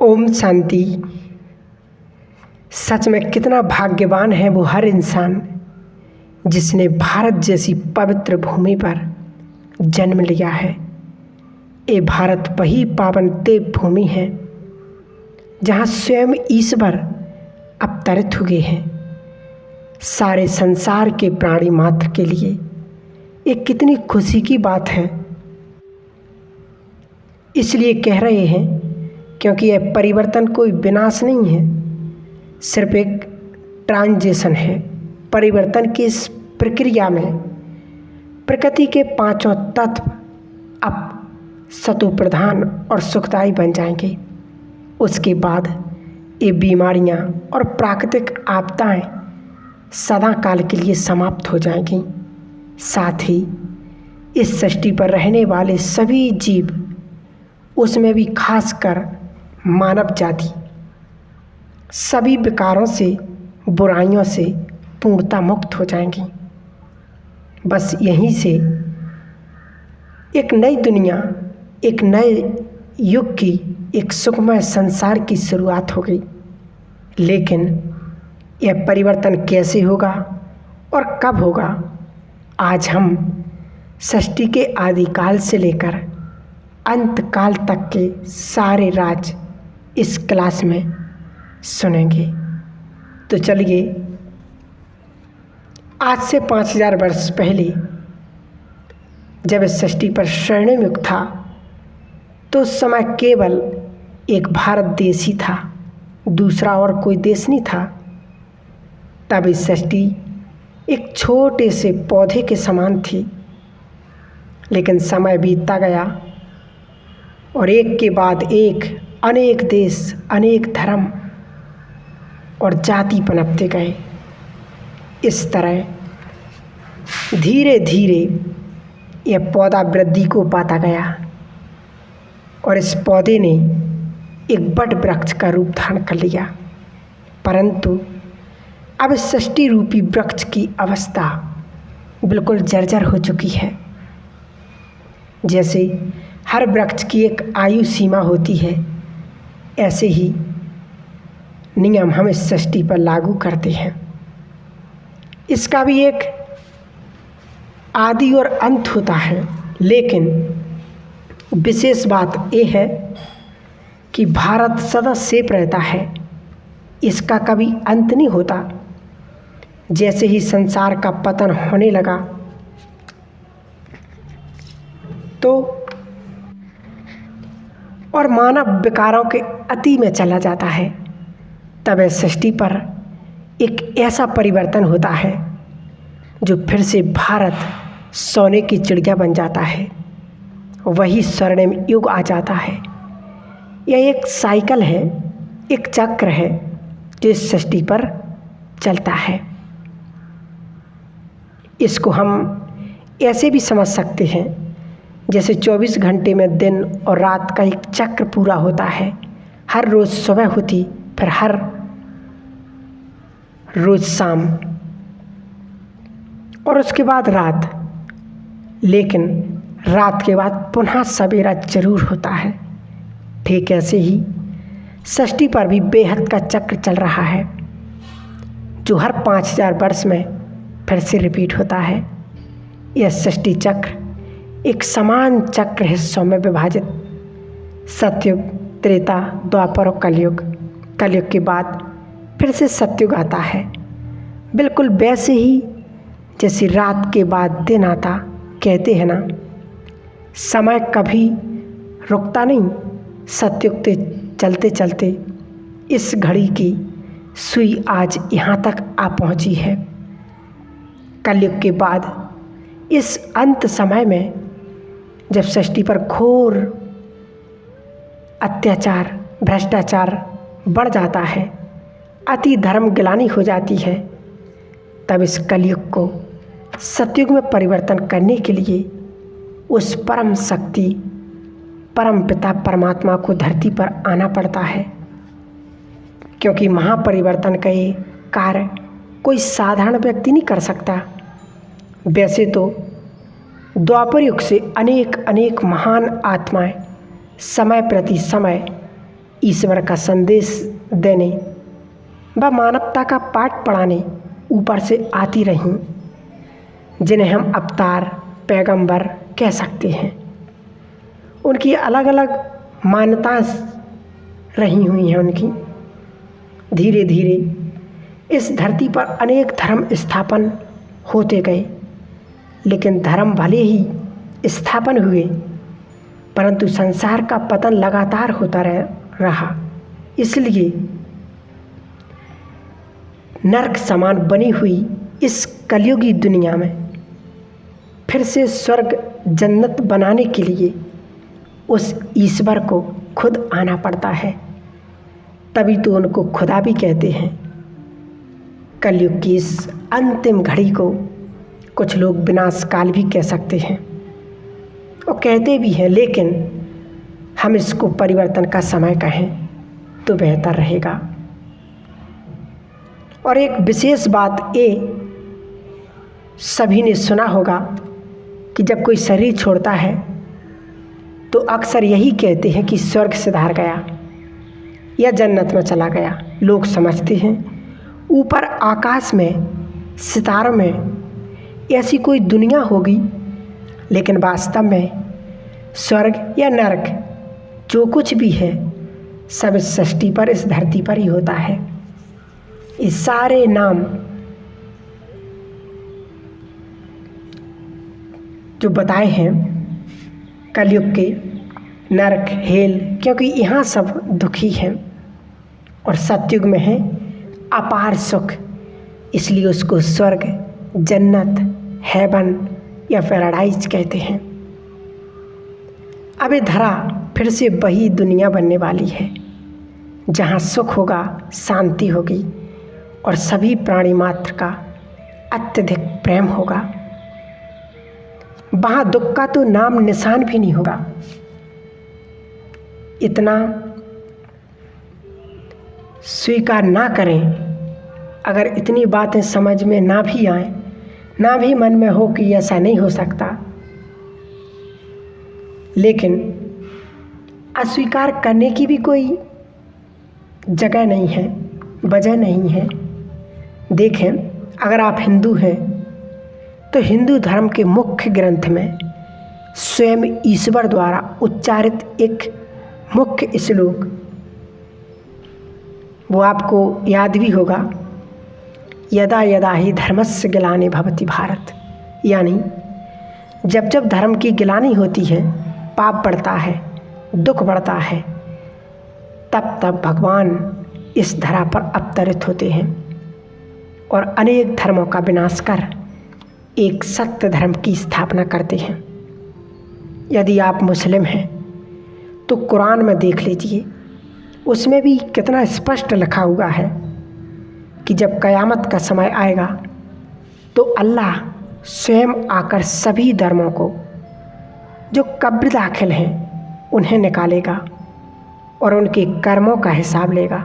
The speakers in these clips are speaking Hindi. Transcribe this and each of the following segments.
ओम शांति। सच में कितना भाग्यवान है वो हर इंसान जिसने भारत जैसी पवित्र भूमि पर जन्म लिया है। ये भारत वही पावन देव भूमि है जहाँ स्वयं ईश्वर अवतरित हुए हैं। सारे संसार के प्राणी मात्र के लिए ये कितनी खुशी की बात है। इसलिए कह रहे हैं क्योंकि यह परिवर्तन कोई विनाश नहीं है, सिर्फ एक ट्रांजिशन है। परिवर्तन की इस प्रक्रिया में प्रकृति के पांचों तत्व अब सतो प्रधान और सुखदायी बन जाएंगे। उसके बाद ये बीमारियां और प्राकृतिक आपदाएं सदा काल के लिए समाप्त हो जाएंगी। साथ ही इस सृष्टि पर रहने वाले सभी जीव, उसमें भी खासकर मानव जाति, सभी विकारों से, बुराइयों से पूर्णतः मुक्त हो जाएंगी। बस यहीं से एक नई दुनिया, एक नए युग की, एक सुखमय संसार की शुरुआत हो गई। लेकिन यह परिवर्तन कैसे होगा और कब होगा, आज हम सृष्टि के आदिकाल से लेकर अंत काल तक के सारे राज इस क्लास में सुनेंगे। तो चलिए, आज से 5000 वर्ष पहले जब इस सृष्टि पर स्वर्णिम युग था तो उस समय केवल एक भारत देश ही था, दूसरा और कोई देश नहीं था। तब इस सृष्टि एक छोटे से पौधे के समान थी। लेकिन समय बीतता गया और एक के बाद एक अनेक देश, अनेक धर्म और जाति पनपते गए। इस तरह धीरे धीरे यह पौधा वृद्धि को पाता गया और इस पौधे ने एक बड़ वृक्ष का रूप धारण कर लिया। परंतु अब इस सृष्टि रूपी वृक्ष की अवस्था बिल्कुल जर्जर हो चुकी है। जैसे हर वृक्ष की एक आयु सीमा होती है, ऐसे ही नियम हम इस सृष्टि पर लागू करते हैं। इसका भी एक आदि और अंत होता है। लेकिन विशेष बात यह है कि भारत सदा सेफ रहता है, इसका कभी अंत नहीं होता। जैसे ही संसार का पतन होने लगा तो और मानव विकारों के अति में चला जाता है, तब इस सृष्टि पर एक ऐसा परिवर्तन होता है जो फिर से भारत सोने की चिड़िया बन जाता है। वही स्वर्णिम युग आ जाता है। यह एक साइकिल है, एक चक्र है जो इस सृष्टि पर चलता है। इसको हम ऐसे भी समझ सकते हैं जैसे 24 घंटे में दिन और रात का एक चक्र पूरा होता है। हर रोज़ सुबह होती, फिर हर रोज़ शाम और उसके बाद रात। लेकिन रात के बाद पुनः सवेरा जरूर होता है। ठीक ऐसे ही सृष्टि पर भी बेहद का चक्र चल रहा है जो हर 5000 वर्ष में फिर से रिपीट होता है। यह सृष्टि चक्र एक समान चक्र हिस्सों में विभाजित सतयुग, त्रेता, द्वापर और कलयुग। कलयुग के बाद फिर से सतयुग आता है। बिल्कुल वैसे ही जैसे रात के बाद दिन आता। कहते हैं ना, समय कभी रुकता नहीं। सतयुग से चलते चलते इस घड़ी की सुई आज यहाँ तक आ पहुँची है। कलयुग के बाद इस अंत समय में जब सृष्टि पर घोर अत्याचार, भ्रष्टाचार बढ़ जाता है, अति धर्म गिलानी हो जाती है, तब इस कलयुग को सतयुग में परिवर्तन करने के लिए उस परम शक्ति, परम पिता परमात्मा को धरती पर आना पड़ता है। क्योंकि महापरिवर्तन का ये कार्य कोई साधारण व्यक्ति नहीं कर सकता। वैसे तो द्वापर युग से अनेक अनेक महान आत्माएं समय प्रति समय ईश्वर का संदेश देने व मानवता का पाठ पढ़ाने ऊपर से आती रहीं, जिन्हें हम अवतार पैगंबर कह सकते हैं। उनकी अलग अलग मान्यताएं रही हुई हैं उनकी। धीरे धीरे इस धरती पर अनेक धर्म स्थापन होते गए, लेकिन धर्म भले ही स्थापन हुए परंतु संसार का पतन लगातार होता रहा। इसलिए नरक समान बनी हुई इस कलयुगी दुनिया में फिर से स्वर्ग जन्नत बनाने के लिए उस ईश्वर को खुद आना पड़ता है। तभी तो उनको खुदा भी कहते हैं। कलयुग की इस अंतिम घड़ी को कुछ लोग विनाश काल भी कह सकते हैं और कहते भी हैं, लेकिन हम इसको परिवर्तन का समय कहें तो बेहतर रहेगा। और एक विशेष बात ये सभी ने सुना होगा कि जब कोई शरीर छोड़ता है तो अक्सर यही कहते हैं कि स्वर्ग सिधार गया या जन्नत में चला गया। लोग समझते हैं ऊपर आकाश में सितारों में ऐसी कोई दुनिया होगी, लेकिन वास्तव में स्वर्ग या नरक जो कुछ भी है सब इस सृष्टि पर, इस धरती पर ही होता है। इस सारे नाम जो बताए हैं कलयुग के, नरक, हेल, क्योंकि यहाँ सब दुखी हैं और सतयुग में है अपार सुख, इसलिए उसको स्वर्ग, जन्नत, हेवन या पैराडाइज कहते हैं। अब ये धरा फिर से वही दुनिया बनने वाली है जहाँ सुख होगा, शांति होगी और सभी प्राणी मात्र का अत्यधिक प्रेम होगा। वहाँ दुख का तो नाम निशान भी नहीं होगा। इतना स्वीकार ना करें, अगर इतनी बातें समझ में ना भी आए, ना भी मन में हो कि ऐसा नहीं हो सकता, लेकिन अस्वीकार करने की भी कोई जगह नहीं है, वजह नहीं है। देखें, अगर आप हिंदू हैं तो हिंदू धर्म के मुख्य ग्रंथ में स्वयं ईश्वर द्वारा उच्चारित एक मुख्य श्लोक, वो आपको याद भी होगा, यदा यदा ही धर्मस्य ग्लानि भवति भारत, यानी जब जब धर्म की गिलानी होती है, पाप बढ़ता है, दुख बढ़ता है, तब तब भगवान इस धरा पर अवतरित होते हैं और अनेक धर्मों का विनाश कर एक सत्य धर्म की स्थापना करते हैं। यदि आप मुस्लिम हैं तो कुरान में देख लीजिए, उसमें भी कितना स्पष्ट लिखा हुआ है कि जब क़यामत का समय आएगा तो अल्लाह स्वयं आकर सभी धर्मों को जो कब्र दाखिल हैं उन्हें निकालेगा और उनके कर्मों का हिसाब लेगा।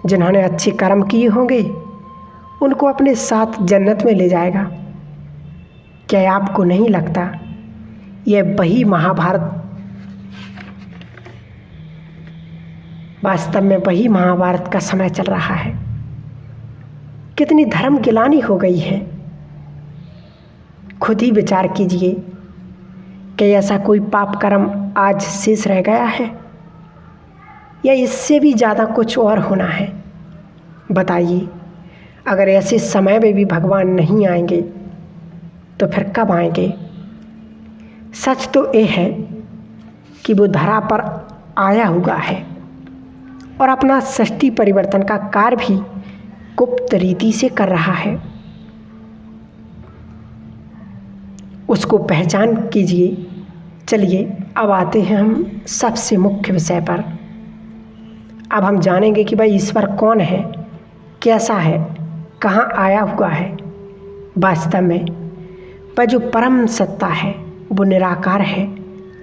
जिन्होंने अच्छे कर्म किए होंगे उनको अपने साथ जन्नत में ले जाएगा। क्या आपको नहीं लगता यह वही महाभारत, वास्तव में वही महाभारत का समय चल रहा है? कितनी धर्म गिलानी हो गई है। खुद ही विचार कीजिए कि ऐसा कोई पाप कर्म आज शेष रह गया है या इससे भी ज़्यादा कुछ और होना है? बताइए, अगर ऐसे समय में भी भगवान नहीं आएंगे तो फिर कब आएंगे? सच तो ये है कि वो धरा पर आया हुआ है और अपना सृष्टि परिवर्तन का कार्य भी गुप्त रीति से कर रहा है। उसको पहचान कीजिए। चलिए अब आते हैं हम सबसे मुख्य विषय पर। अब हम जानेंगे कि भाई ईश्वर कौन है, कैसा है, कहाँ आया हुआ है। वास्तव में वह जो परम सत्ता है वो निराकार है,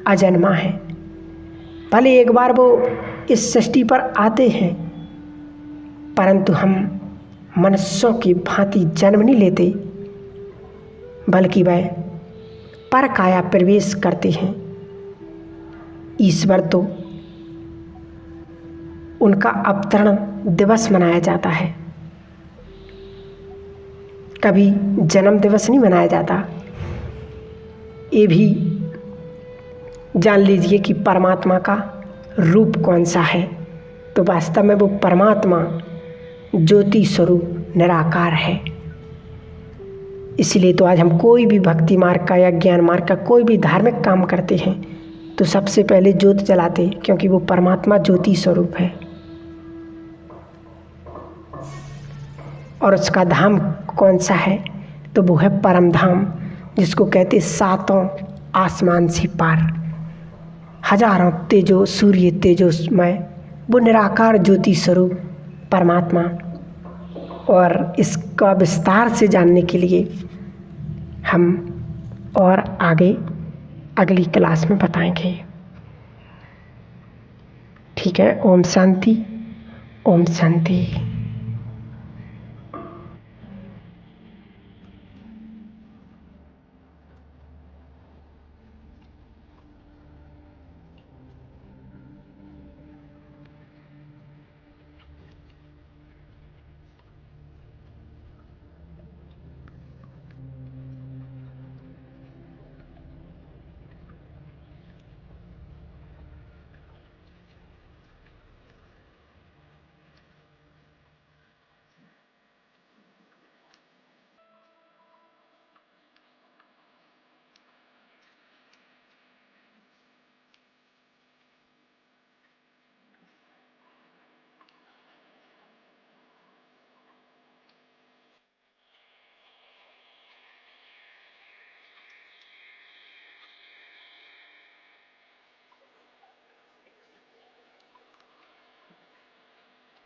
अजन्मा है। भले एक बार वो इस सृष्टि पर आते हैं, परंतु हम मनुष्यों की भांति जन्म नहीं लेते, बल्कि वह पर काया प्रवेश करते हैं। ईश्वर तो उनका अवतरण दिवस मनाया जाता है। कभी जन्म दिवस नहीं मनाया जाता। ये भी जान लीजिए कि परमात्मा का रूप कौन सा है। तो वास्तव में वो परमात्मा ज्योति स्वरूप निराकार है। इसलिए तो आज हम कोई भी भक्ति मार्ग का या ज्ञान मार्ग का कोई भी धार्मिक काम करते हैं तो सबसे पहले ज्योत जलाते, क्योंकि वो परमात्मा ज्योति स्वरूप है। और उसका धाम कौन सा है? तो वो है परम धाम, जिसको कहते सातों आसमान से पार। हजारों तेजो सूर्य तेजोमय वो निराकार ज्योति स्वरूप परमात्मा। और इसका विस्तार से जानने के लिए हम और आगे अगली क्लास में बताएंगे। ठीक है। ओम शांति, ओम शांति।